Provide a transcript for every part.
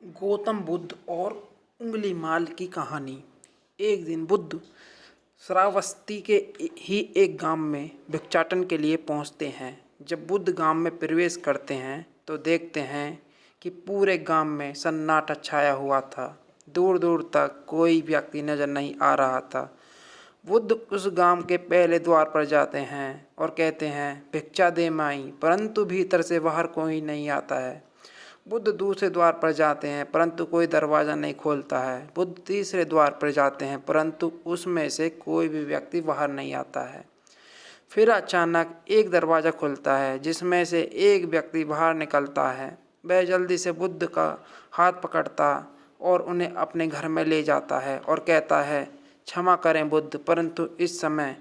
गौतम बुद्ध और उंगलीमाल की कहानी। एक दिन बुद्ध श्रावस्ती के ही एक गांव में भिक्षाटन के लिए पहुंचते हैं। जब बुद्ध गांव में प्रवेश करते हैं तो देखते हैं कि पूरे गांव में सन्नाटा छाया हुआ था। दूर दूर तक कोई व्यक्ति नजर नहीं आ रहा था। बुद्ध उस गांव के पहले द्वार पर जाते हैं और कहते हैं, भिक्षा दे माई, परंतु भीतर से बाहर कोई नहीं आता है। बुद्ध दूसरे द्वार पर जाते हैं परंतु कोई दरवाज़ा नहीं खोलता है। बुद्ध तीसरे द्वार पर जाते हैं परंतु उसमें से कोई भी व्यक्ति बाहर नहीं आता है। फिर अचानक एक दरवाज़ा खुलता है जिसमें से एक व्यक्ति बाहर निकलता है। वह जल्दी से बुद्ध का हाथ पकड़ता और उन्हें अपने घर में ले जाता है और कहता है, क्षमा करें बुद्ध, परंतु इस समय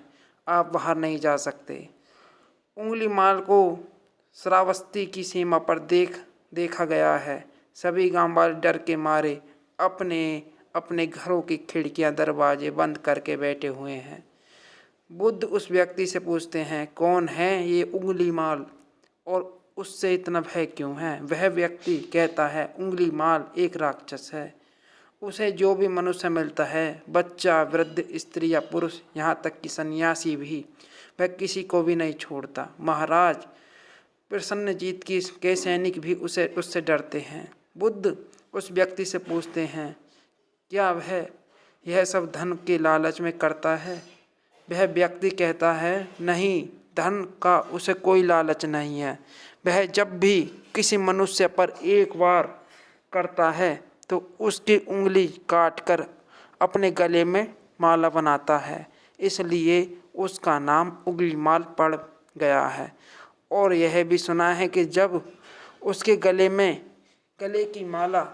आप बाहर नहीं जा सकते। उंगलीमाल को श्रावस्ती की सीमा पर देखा गया है। सभी गांव वाले डर के मारे अपने अपने घरों की खिड़कियां दरवाजे बंद करके बैठे हुए हैं। बुद्ध उस व्यक्ति से पूछते हैं, कौन है ये उंगलीमाल और उससे इतना भय क्यों है? वह व्यक्ति कहता है, उंगलीमाल एक राक्षस है। उसे जो भी मनुष्य मिलता है, बच्चा, वृद्ध, स्त्री या पुरुष, यहाँ तक कि सन्यासी भी, वह किसी को भी नहीं छोड़ता। महाराज प्रसन्नजीत के सैनिक भी उससे डरते हैं। बुद्ध उस व्यक्ति से पूछते हैं, क्या वह यह सब धन के लालच में करता है? वह व्यक्ति कहता है, नहीं, धन का उसे कोई लालच नहीं है। वह जब भी किसी मनुष्य पर एक बार करता है तो उसकी उंगली काटकर अपने गले में माला बनाता है, इसलिए उसका नाम उंगलीमाल पड़ गया है। और यह भी सुना है कि जब उसके गले की माला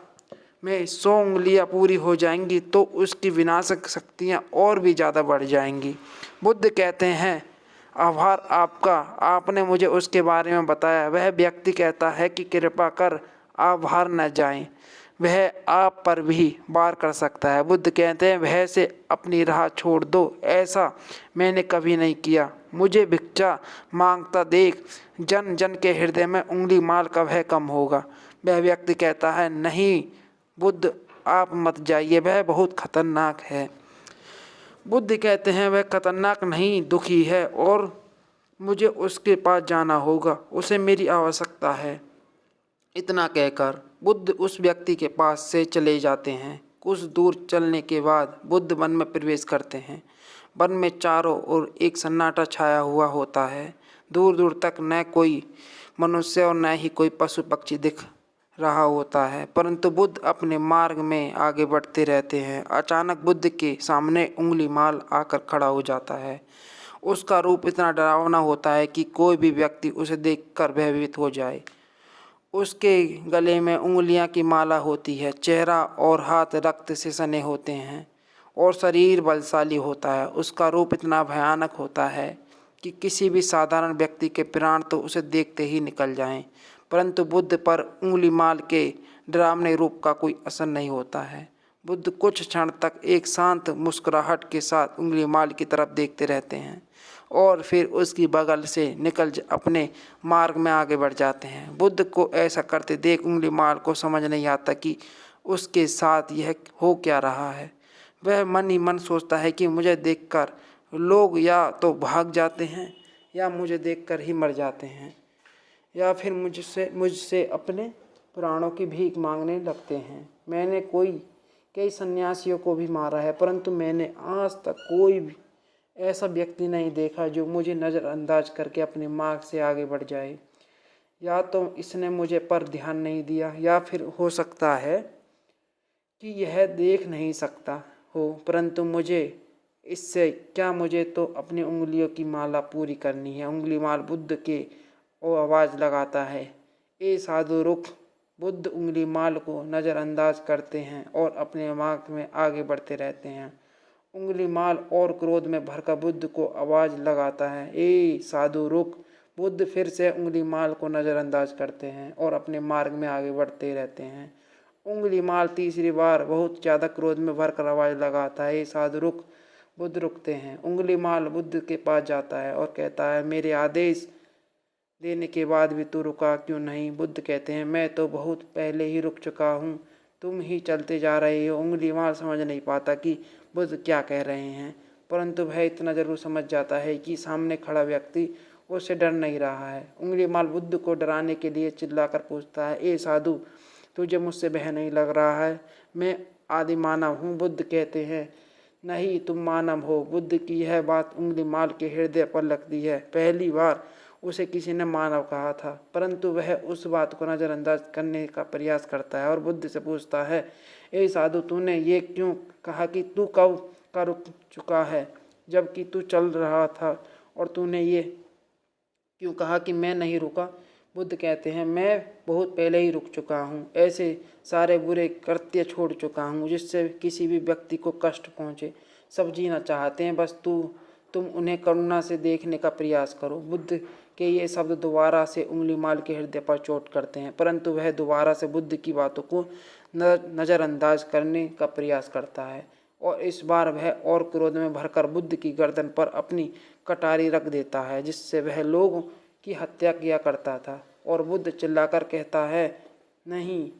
में 100 उंगलियां पूरी हो जाएंगी तो उसकी विनाशक शक्तियां और भी ज़्यादा बढ़ जाएंगी। बुद्ध कहते हैं, आभार आपका, आपने मुझे उसके बारे में बताया। वह व्यक्ति कहता है कि कृपा कर आप बाहर न जाएं, वह आप पर भी वार कर सकता है। बुद्ध कहते हैं, वह से अपनी राह छोड़ दो, ऐसा मैंने कभी नहीं किया। मुझे भिक्षा मांगता देख जन जन के हृदय में उंगलीमाल का भय कम होगा। वह व्यक्ति कहता है, नहीं बुद्ध, आप मत जाइए, वह बहुत खतरनाक है। बुद्ध कहते हैं, वह खतरनाक नहीं, दुखी है और मुझे उसके पास जाना होगा, उसे मेरी आवश्यकता है। इतना कहकर बुद्ध उस व्यक्ति के पास से चले जाते हैं। कुछ दूर चलने के बाद बुद्ध वन में प्रवेश करते हैं। वन में चारों ओर एक सन्नाटा छाया हुआ होता है। दूर दूर तक न कोई मनुष्य और न ही कोई पशु पक्षी दिख रहा होता है, परंतु बुद्ध अपने मार्ग में आगे बढ़ते रहते हैं। अचानक बुद्ध के सामने उंगलीमाल आकर खड़ा हो जाता है। उसका रूप इतना डरावना होता है कि कोई भी व्यक्ति उसे देखकर भयभीत हो जाए। उसके गले में उंगलियां की माला होती है, चेहरा और हाथ रक्त से सने होते हैं और शरीर बलशाली होता है। उसका रूप इतना भयानक होता है कि किसी भी साधारण व्यक्ति के प्राण तो उसे देखते ही निकल जाएं, परंतु बुद्ध पर उंगलीमाल के डरावने रूप का कोई असर नहीं होता है। बुद्ध कुछ क्षण तक एक शांत मुस्कुराहट के साथ उंगलीमाल की तरफ देखते रहते हैं और फिर उसकी बगल से निकल अपने मार्ग में आगे बढ़ जाते हैं। बुद्ध को ऐसा करते देख उंगलीमाल को समझ नहीं आता कि उसके साथ यह हो क्या रहा है। वह मन ही मन सोचता है कि मुझे देखकर लोग या तो भाग जाते हैं या मुझे देखकर ही मर जाते हैं या फिर मुझसे अपने प्राणों की भीख मांगने लगते हैं। मैंने कई सन्यासियों को भी मारा है, परंतु मैंने आज तक कोई भी ऐसा व्यक्ति नहीं देखा जो मुझे नज़रअंदाज करके अपने मार्ग से आगे बढ़ जाए। या तो इसने मुझे पर ध्यान नहीं दिया या फिर हो सकता है कि यह देख नहीं सकता हो, परंतु मुझे इससे क्या, मुझे तो अपनी उंगलियों की माला पूरी करनी है। उंगलीमाल बुद्ध के वो आवाज़ लगाता है, ए साधु रुक। बुद्ध उंगलीमाल को नज़रअंदाज करते हैं और अपने मार्ग में आगे बढ़ते रहते हैं। उंगलीमाल और क्रोध में भरकर बुद्ध को आवाज़ लगाता है, ए साधु रुक। बुद्ध फिर से उंगलीमाल को नज़रअंदाज करते हैं और अपने मार्ग में आगे बढ़ते रहते हैं। उंगलीमाल तीसरी बार बहुत ज़्यादा क्रोध में भरकर आवाज़ लगाता है, ए साधु रुक। बुद्ध रुकते हैं। उंगलीमाल बुद्ध के पास जाता है और कहता है, मेरे आदेश देने के बाद भी तू रुका क्यों नहीं? बुद्ध कहते हैं, मैं तो बहुत पहले ही रुक चुका हूँ। तुम ही चलते जा रहे हो। उंगलीमाल समझ नहीं पाता कि बुद्ध क्या कह रहे हैं, परंतु वह इतना जरूर समझ जाता है कि सामने खड़ा व्यक्ति उससे डर नहीं रहा है। उंगलीमाल बुद्ध को डराने के लिए चिल्लाकर पूछता है, ए साधु, तुझे मुझसे भय नहीं लग रहा है? मैं आदि मानव हूँ। बुद्ध कहते हैं, नहीं, तुम मानव हो। बुद्ध की यह बात उंगलीमाल के हृदय पर लगती है। पहली बार उसे किसी ने मानव कहा था, परंतु वह उस बात को नज़रअंदाज करने का प्रयास करता है और बुद्ध से पूछता है, ए साधु, तूने ये क्यों कहा कि तू कब का रुक चुका है, जबकि तू चल रहा था? और तूने ये क्यों कहा कि मैं नहीं रुका? बुद्ध कहते हैं, मैं बहुत पहले ही रुक चुका हूँ। ऐसे सारे बुरे कृत्य छोड़ चुका हूँ जिससे किसी भी व्यक्ति को कष्ट पहुँचे। सब जीना चाहते हैं, बस तुम उन्हें करुणा से देखने का प्रयास करो। बुद्ध के ये शब्द दोबारा से उंगलीमाल के हृदय पर चोट करते हैं, परंतु वह दोबारा से बुद्ध की बातों को नज़रअंदाज करने का प्रयास करता है और इस बार वह और क्रोध में भरकर बुद्ध की गर्दन पर अपनी कटारी रख देता है, जिससे वह लोगों की हत्या किया करता था। और बुद्ध चिल्लाकर कहता है, नहीं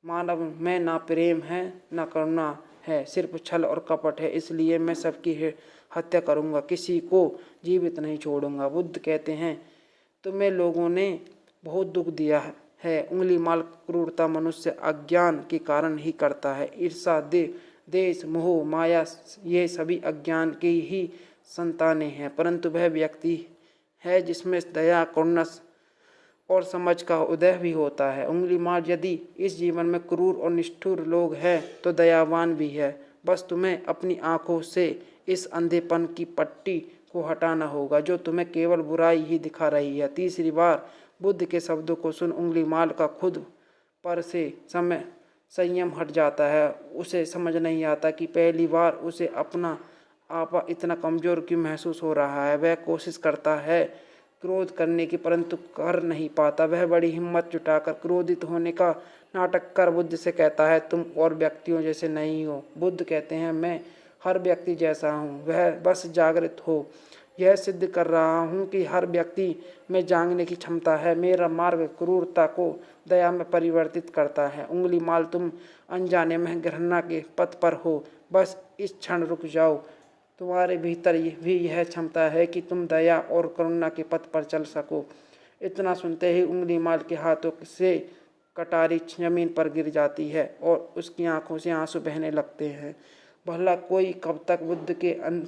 मानव में ना प्रेम है ना करुणा है, सिर्फ छल और कपट है, इसलिए मैं सबकी हत्या करूंगा, किसी को जीवित नहीं छोड़ूंगा। बुद्ध कहते हैं, तुम्हें लोगों ने बहुत दुख दिया है। उंगलीमाल क्रूरता मनुष्य अज्ञान के कारण ही करता है। ईर्षा, देश, मोह, माया, ये सभी अज्ञान की ही संतानें हैं, परंतु वह व्यक्ति है जिसमें दया, करुणा और समझ का उदय भी होता है। उंगलीमाल यदि इस जीवन में क्रूर और निष्ठुर लोग हैं तो दयावान भी है। बस तुम्हें अपनी आंखों से इस अंधेपन की पट्टी को हटाना होगा जो तुम्हें केवल बुराई ही दिखा रही है। तीसरी बार बुद्ध के शब्दों को सुन उंगलीमाल का खुद पर से संयम हट जाता है। उसे समझ नहीं आता कि पहली बार उसे अपना आपा इतना कमज़ोर क्यों महसूस हो रहा है। वह कोशिश करता है क्रोध करने की, परंतु कर नहीं पाता। वह बड़ी हिम्मत जुटाकर क्रोधित होने का नाटक कर बुद्ध से कहता है, तुम और व्यक्तियों जैसे नहीं हो। बुद्ध कहते हैं, मैं हर व्यक्ति जैसा हूँ, वह बस जागृत हो। यह सिद्ध कर रहा हूँ कि हर व्यक्ति में जागने की क्षमता है। मेरा मार्ग क्रूरता को दया में परिवर्तित करता है। उंगलीमाल, तुम अनजाने में घृणा के पथ पर हो। बस इस क्षण रुक जाओ। तुम्हारे भीतर भी यह क्षमता है कि तुम दया और करुणा के पथ पर चल सको। इतना सुनते ही उंगलीमाल के हाथों से कटारी जमीन पर गिर जाती है और उसकी आंखों से आंसू बहने लगते हैं। भला कोई कब तक बुद्ध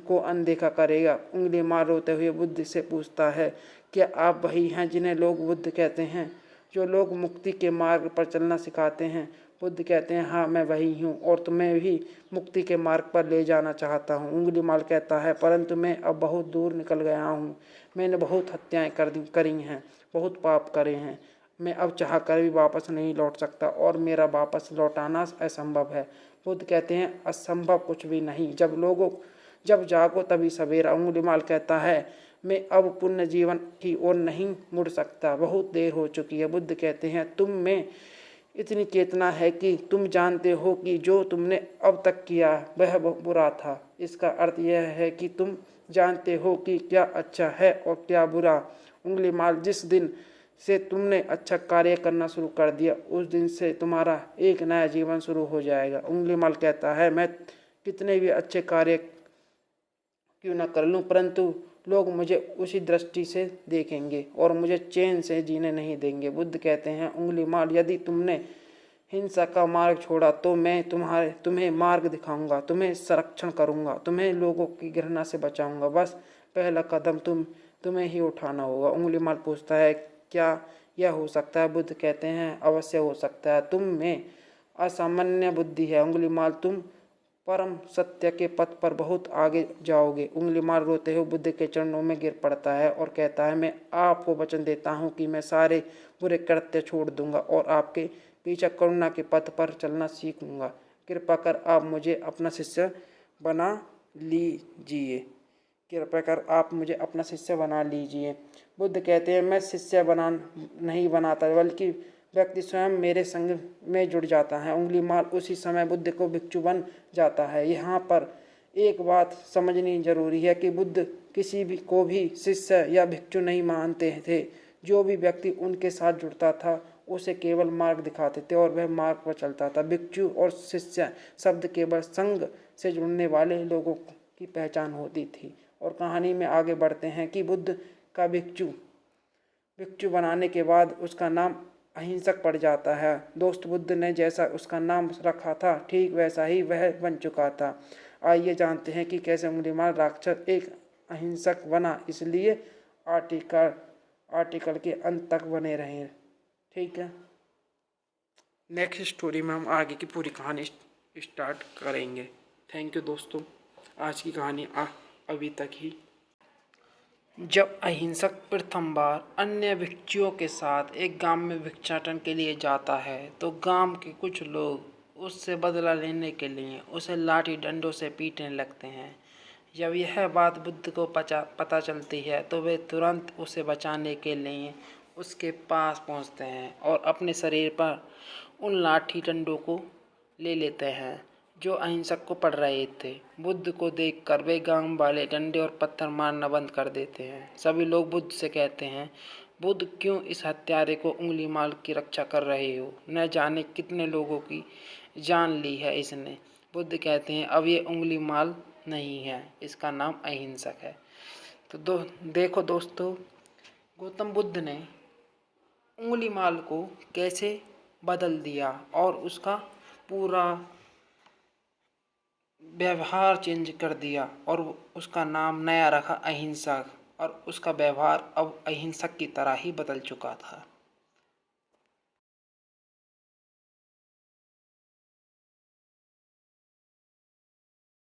को अनदेखा करेगा? उंगलीमाल रोते हुए बुद्ध से पूछता है, क्या आप वही हैं जिन्हें लोग बुद्ध कहते हैं, जो लोग मुक्ति के मार्ग पर चलना सिखाते हैं? बुद्ध कहते हैं, हाँ, मैं वही हूँ और तुम्हें भी मुक्ति के मार्ग पर ले जाना चाहता हूँ। उंगलीमाल कहता है, परंतु मैं अब बहुत दूर निकल गया हूँ। मैंने बहुत हत्याएं करी हैं, बहुत पाप करे हैं। मैं अब चाह कर भी वापस नहीं लौट सकता और मेरा वापस लौटाना असंभव है। बुद्ध कहते हैं, असंभव कुछ भी नहीं, जब जागो तभी सवेरा। उंगलीमाल कहता है, मैं अब पुण्य जीवन की ओर नहीं मुड़ सकता, बहुत देर हो चुकी है। बुद्ध कहते हैं, तुम में इतनी चेतना है कि तुम जानते हो कि जो तुमने अब तक किया वह बुरा था। इसका अर्थ यह है कि तुम जानते हो कि क्या अच्छा है और क्या बुरा। उंगलीमाल, जिस दिन से तुमने अच्छा कार्य करना शुरू कर दिया उस दिन से तुम्हारा एक नया जीवन शुरू हो जाएगा। उंगलीमाल कहता है, मैं कितने भी अच्छे कार्य क्यों न कर लूँ, परंतु लोग मुझे उसी दृष्टि से देखेंगे और मुझे चैन से जीने नहीं देंगे। बुद्ध कहते हैं, उंगलीमाल, यदि तुमने हिंसा का मार्ग छोड़ा तो मैं तुम्हें मार्ग दिखाऊंगा, तुम्हें संरक्षण करूंगा, तुम्हें लोगों की घृणा से बचाऊंगा। बस पहला कदम तुम्हें ही उठाना होगा। उंगलीमाल पूछता है, क्या यह हो सकता है? बुद्ध कहते हैं, अवश्य हो सकता है। तुम में असामान्य बुद्धि है उंगलीमाल, तुम परम सत्य के पथ पर बहुत आगे जाओगे। उंगलीमाल रोते हुए बुद्ध के चरणों में गिर पड़ता है और कहता है, मैं आपको वचन देता हूँ कि मैं सारे बुरे कृत्य छोड़ दूंगा और आपके पीछे करुणा के पथ पर चलना सीखूंगा। कृपा कर आप मुझे अपना शिष्य बना लीजिए। कृपया कर आप मुझे अपना शिष्य बना लीजिए। बुद्ध कहते हैं, मैं शिष्य नहीं बनाता, बल्कि व्यक्ति स्वयं मेरे संग में जुड़ जाता है। उंगलीमाल उसी समय बुद्ध को भिक्षु बन जाता है। यहाँ पर एक बात समझनी जरूरी है कि बुद्ध किसी भी को भी शिष्य या भिक्षु नहीं मानते थे। जो भी व्यक्ति उनके साथ जुड़ता था उसे केवल मार्ग दिखाते थे और वह मार्ग पर चलता था। भिक्षु और शिष्य शब्द केवल संघ से जुड़ने वाले लोगों की पहचान होती थी। और कहानी में आगे बढ़ते हैं कि बुद्ध का भिक्षु बनाने के बाद उसका नाम अहिंसक पड़ जाता है। दोस्त, बुद्ध ने जैसा उसका नाम रखा था ठीक वैसा ही वह बन चुका था। आइए जानते हैं कि कैसे अंगुलीमाल राक्षस एक अहिंसक बना, इसलिए आर्टिकल के अंत तक बने रहे। ठीक है, नेक्स्ट स्टोरी में हम आगे की पूरी कहानी स्टार्ट करेंगे। थैंक यू दोस्तों, आज की कहानी अभी तक ही। जब अहिंसक प्रथम बार अन्य भिक्षुओं के साथ एक गांव में भिक्षाटन के लिए जाता है तो गांव के कुछ लोग उससे बदला लेने के लिए उसे लाठी डंडों से पीटने लगते हैं। जब यह बात बुद्ध को पता चलती है तो वे तुरंत उसे बचाने के लिए उसके पास पहुंचते हैं और अपने शरीर पर उन लाठी डंडों को ले लेते हैं जो अहिंसक को पड़ रहे थे। बुद्ध को देखकर वे गांव वाले डंडे और पत्थर मारना बंद कर देते हैं। सभी लोग बुद्ध से कहते हैं, बुद्ध क्यों इस हत्यारे को अंगुलीमाल की रक्षा कर रहे हो? न जाने कितने लोगों की जान ली है इसने। बुद्ध कहते हैं, अब ये अंगुलीमाल नहीं है, इसका नाम अहिंसक है। तो देखो दोस्तों, गौतम बुद्ध ने अंगुलीमाल को कैसे बदल दिया और उसका पूरा व्यवहार चेंज कर दिया और उसका नाम नया रखा अहिंसक, और उसका व्यवहार अब अहिंसक की तरह ही बदल चुका था।